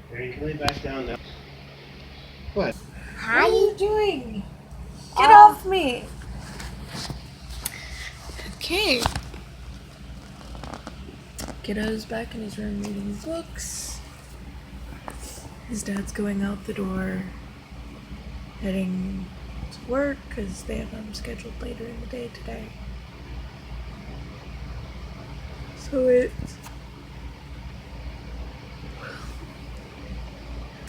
Here, you can lay back down now. What? What are you doing? Get off me! Okay. Kiddo's back in his room reading books. His dad's going out the door, heading to work because they have them scheduled later in the day today. So it's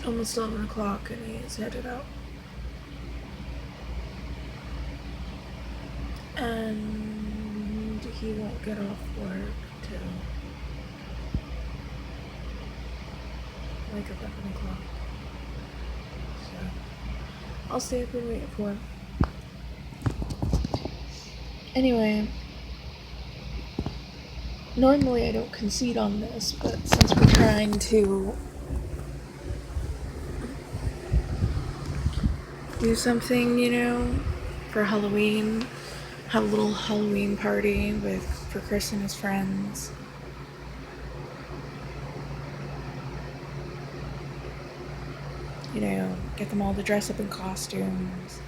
almost 11 o'clock and he is headed out. And he won't get off work till like 11 o'clock. So I'll stay up and wait for him. Anyway, normally I don't concede on this, but since we're trying to do something, for Halloween, have a little Halloween party for Chris and his friends. Get them all to dress up in costumes,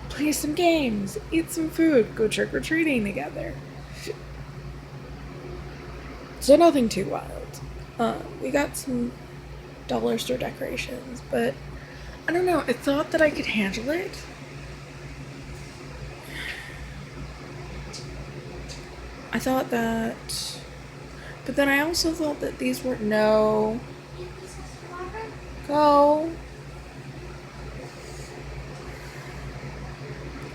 play some games, eat some food, go trick-or-treating together. So nothing too wild. We got some dollar store decorations, but I don't know, I thought that I could handle it. I thought that, but then I also thought that these were, no. Go.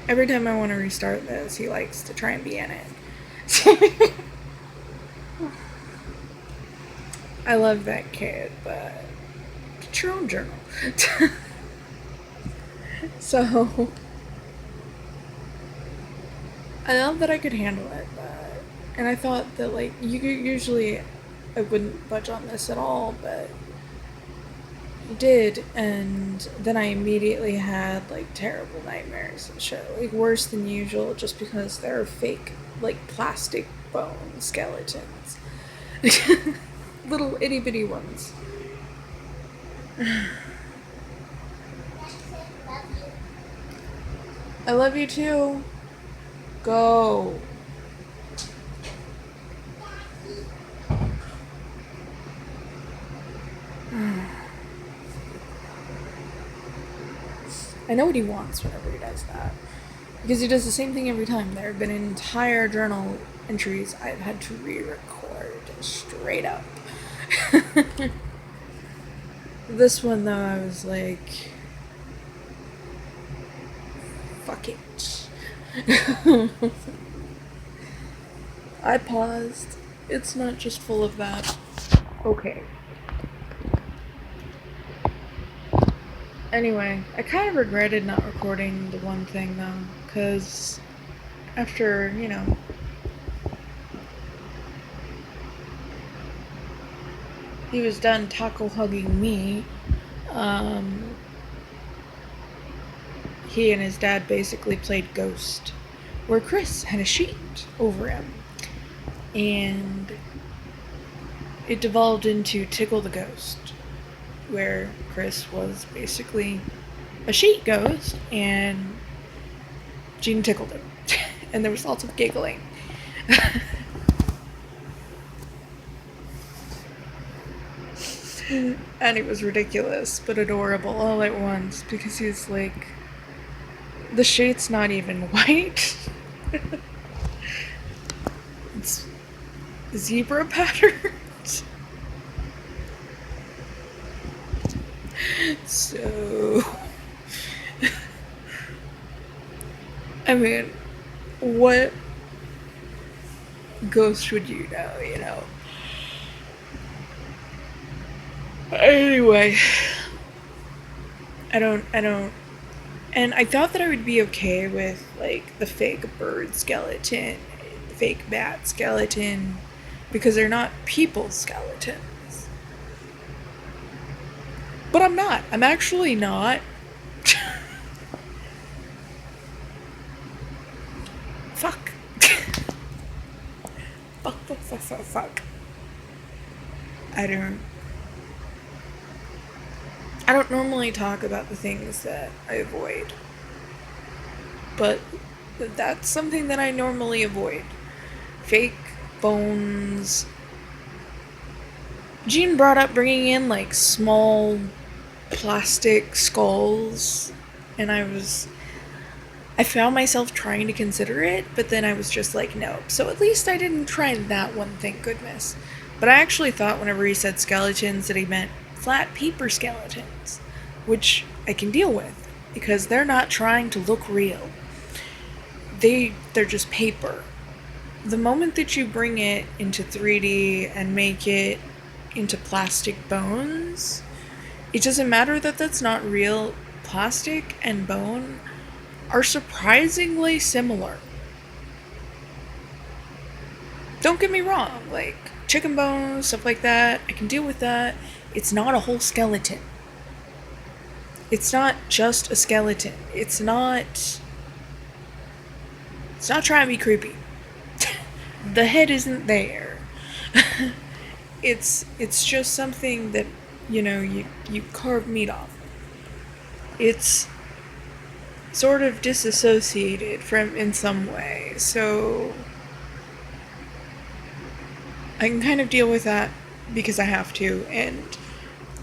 Every time I want to restart this, he likes to try and be in it. I love that kid, but get your own journal. So, I thought that I could handle it, and I thought that, usually I wouldn't budge on this at all, but I did, and then I immediately had, terrible nightmares and shit, worse than usual, just because they're fake, plastic bone skeletons. Little itty-bitty ones. I love you too. Go. I know what he wants whenever he does that. Because he does the same thing every time. There have been entire journal entries I've had to re-record straight up. This one, though, I was like, fuck it. I paused. It's not just full of that. Okay. Anyway, I kind of regretted not recording the one thing, though, because after, he was done tackle hugging me, he and his dad basically played Ghost, where Chris had a sheet over him, and it devolved into Tickle the Ghost, where Chris was basically a sheet ghost, and Gene tickled him, and there was lots of giggling. And it was ridiculous, but adorable all at once, because he's like, the sheet's not even white. It's zebra patterns. So, I mean, what ghost would you know? Anyway, I don't, and I thought that I would be okay with, the fake bird skeleton, the fake bat skeleton, because they're not people skeletons. But I'm not. I'm actually not. Fuck. Fuck. I don't... I don't normally talk about the things that I avoid, but that's something that I normally avoid. Fake bones. Jean brought up bringing in like small plastic skulls, and I found myself trying to consider it, but then I was just like, no. So at least I didn't try that one, thank goodness. But I actually thought whenever he said skeletons that he meant flat paper skeletons, which I can deal with because they're not trying to look real. They're just paper. The moment that you bring it into 3D and make it into plastic bones, it doesn't matter that that's not real. Plastic and bone are surprisingly similar. Don't get me wrong, like chicken bones, stuff like that, I can deal with that. It's not a whole skeleton. It's not just a skeleton. It's not trying to be creepy. The head isn't there. It's just something that, you carve meat off. It's sort of disassociated from in some way, so I can kind of deal with that because I have to, and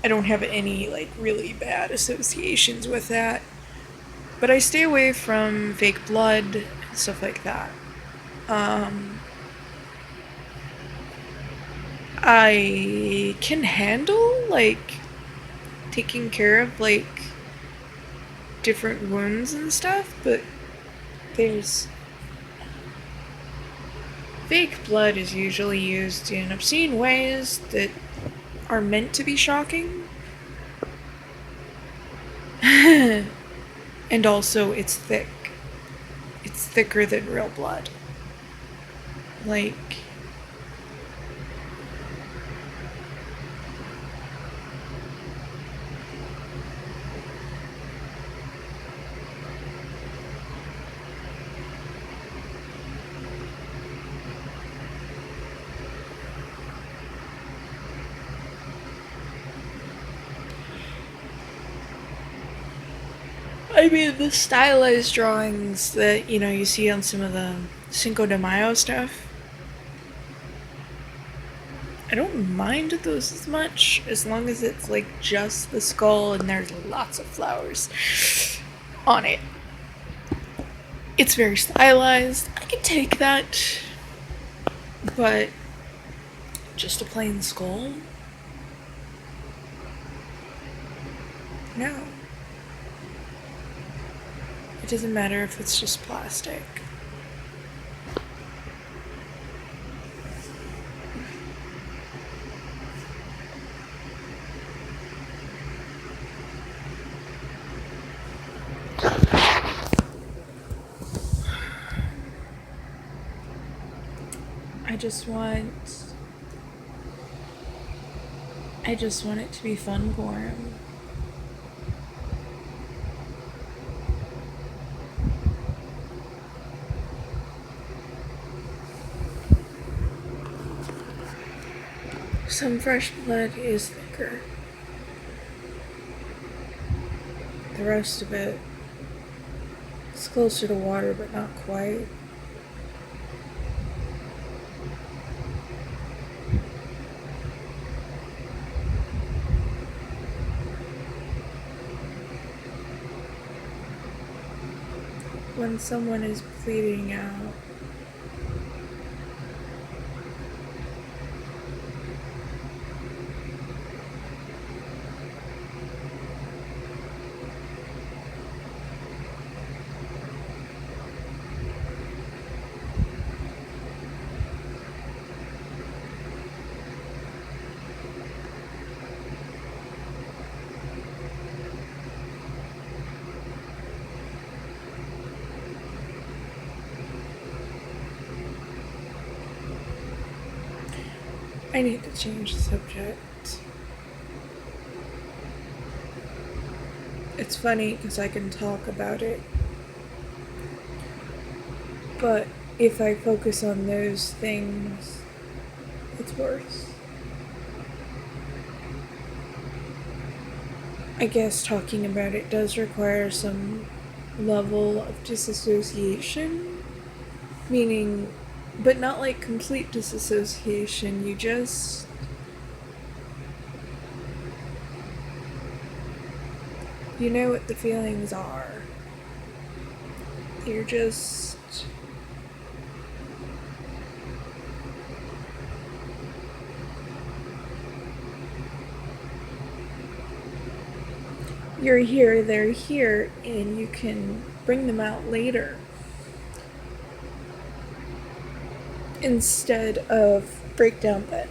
I don't have any like really bad associations with that. But I stay away from fake blood and stuff like that. I can handle like taking care of like different wounds and stuff, but there's fake blood is usually used in obscene ways that are meant to be shocking. And also it's thick. It's thicker than real blood. Like, I mean, the stylized drawings that, you see on some of the Cinco de Mayo stuff, I don't mind those as much, as long as it's, like, just the skull and there's lots of flowers on it. It's very stylized. I can take that. But just a plain skull? No. It doesn't matter if it's just plastic. I just want it to be fun for him. Some fresh blood is thicker. The rest of it is closer to water, but not quite. When someone is bleeding out, I need to change the subject. It's funny because I can talk about it, but if I focus on those things, it's worse. I guess talking about it does require some level of disassociation, meaning, but not like complete disassociation, you know what the feelings are. You're just. You're here, they're here, and you can bring them out later. Instead of break down then.